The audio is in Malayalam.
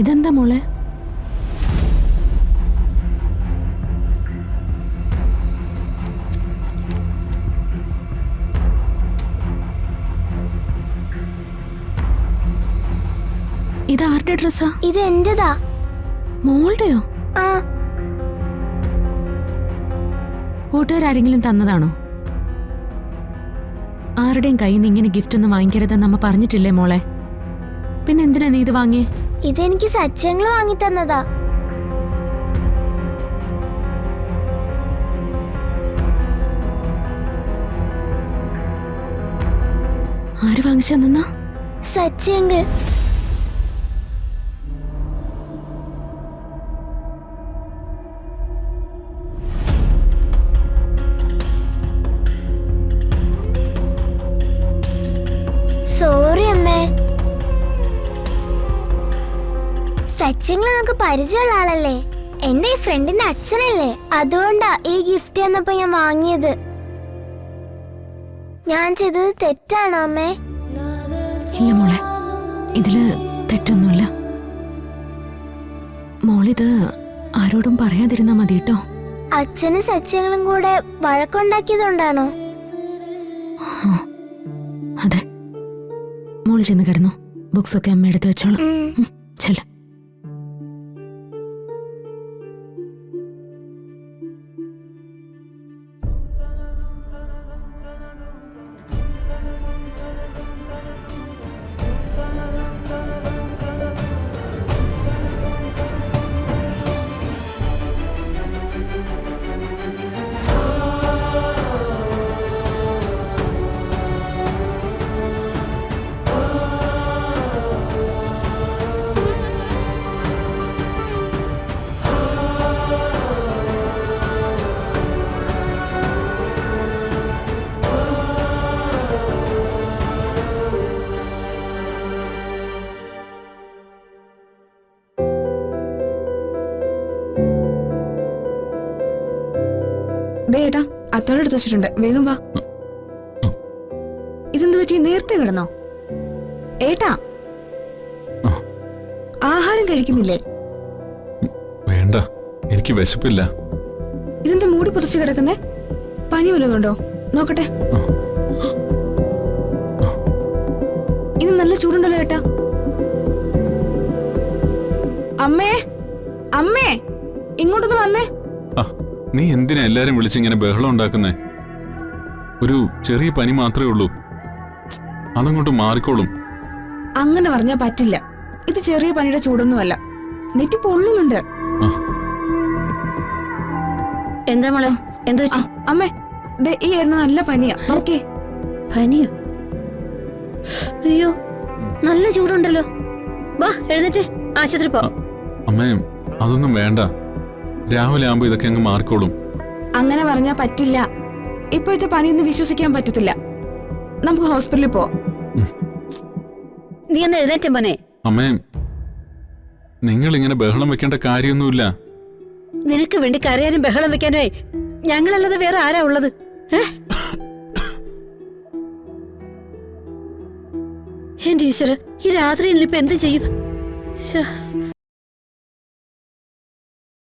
ഇതെന്താ മോളെ? ഇത് ആരുടെ ഡ്രസ്സാ? ഇത് എന്റേതാ. മോളുടെയോ? ആ. കൂട്ടുകാരെങ്കിലും തന്നതാണോ? ആരുടെയും കയ്യിൽ നിന്ന് ഇങ്ങനെ ഗിഫ്റ്റ് ഒന്നും വാങ്ങിക്കരുതെന്ന് അമ്മ പറഞ്ഞിട്ടില്ലേ മോളെ? പിന്നെ എന്തിനാ നീ ഇത് വാങ്ങിയേ? ഇതെനിക്ക് സച്ചിയങ്ങള് വാങ്ങി തന്നതാ. ആര് വാങ്ങിച്ചെന്നാ? സച്ചിയങ്ങൾ. സോറി അമ്മേ. സച്ചിയങ്ങൾ നമുക്ക് പരിചയമുള്ള ആളല്ലേ? എന്റെ ഈ ഫ്രണ്ടിന്റെ അച്ഛനല്ലേ? അതുകൊണ്ടാ ഈ ഗിഫ്റ്റ് എന്നപ്പോ ഞാൻ വാങ്ങിയത്. ഞാൻ ചെയ്തത് തെറ്റാണോ അമ്മേ? ഇല്ല മോളെ, ഇതില് തെറ്റൊന്നുമില്ല. മോളിത് ആരോടും പറയാതിരുന്നാ മതി കേട്ടോ. അച്ഛനും സച്ചിയങ്ങളും കൂടെ വഴക്കുണ്ടാക്കിയതുകൊണ്ടാണോ? അതെ. മോള് ചെന്ന് കിടന്നു. ബുക്സ് ഒക്കെ അമ്മ എടുത്ത് വെച്ചോളാം. ചെല്ല. ഏട്ടാ, അത്തോടെ എടുത്ത് വെച്ചിട്ടുണ്ട്, വേഗം വാ. ഇതെന്ത് പറ്റി? നേരത്തെ കിടന്നോ ഏട്ടാ? ആഹാരം കഴിക്കുന്നില്ലേ? വേണ്ട, എനിക്ക് വിശപ്പില്ല. ഇതെന്താ മൂടി പുതച്ച് കിടക്കുന്നേ? പനി വല്ലതുണ്ടോ? നോക്കട്ടെ. ഇത് നല്ല ചൂടുണ്ടല്ലോ ഏട്ടാ. അമ്മേ, അമ്മേ, ഇങ്ങോട്ടൊന്ന് വന്നേ. നീ എന്തിനാ എല്ലാരും വിളിച്ചിങ്ങനെ ബഹളം ഉണ്ടാക്കുന്നേ? ഒരു ചെറിയ പനി മാത്രമേ ഉള്ളൂ, അതങ്ങോട്ട് മാറിക്കോളും. അങ്ങനെ പറഞ്ഞാ പറ്റില്ല. ഇത് ചെറിയ പനിയുടെ ചൂടൊന്നുമല്ല, നെറ്റി പൊള്ളുന്നുണ്ട്. എന്താ മോളെ, എന്താ വെച്ചു? അമ്മേ, ഈ എണ്ണ നല്ല പനിയാ, നോക്കേ. പനിയോ? അയ്യോ, നല്ല ചൂടുണ്ടല്ലോ. വാ, എഴുന്നേറ്റ് ആശുപത്രി പോ. അമ്മേ, അതൊന്നും വേണ്ട. രാവിലെ ആകുമ്പോ ഇതൊക്കെ അങ്ങ് മാറിക്കോളും. അങ്ങനെ പറഞ്ഞാ പറ്റില്ല. ഇപ്പോഴത്തെ പനിയൊന്നും വിശ്വസിക്കാൻ പറ്റത്തില്ല. നമുക്ക് ഹോസ്പിറ്റലിൽ പോ. നീ ഒന്ന് എഴുന്നേറ്റ മോനെ. അമ്മേ, നിങ്ങൾ ഇങ്ങനെ ബഹളം വെക്കേണ്ട കാര്യമൊന്നുമില്ല. നിനക്ക് വേണ്ടി കരയാനും ബഹളം വെക്കാനുമായി ഞങ്ങളല്ലാതെ വേറെ ആരാ ഉള്ളത്? എന്റെ ഈശ്വര, ഈ രാത്രി ഇപ്പൊ എന്ത് ചെയ്യും?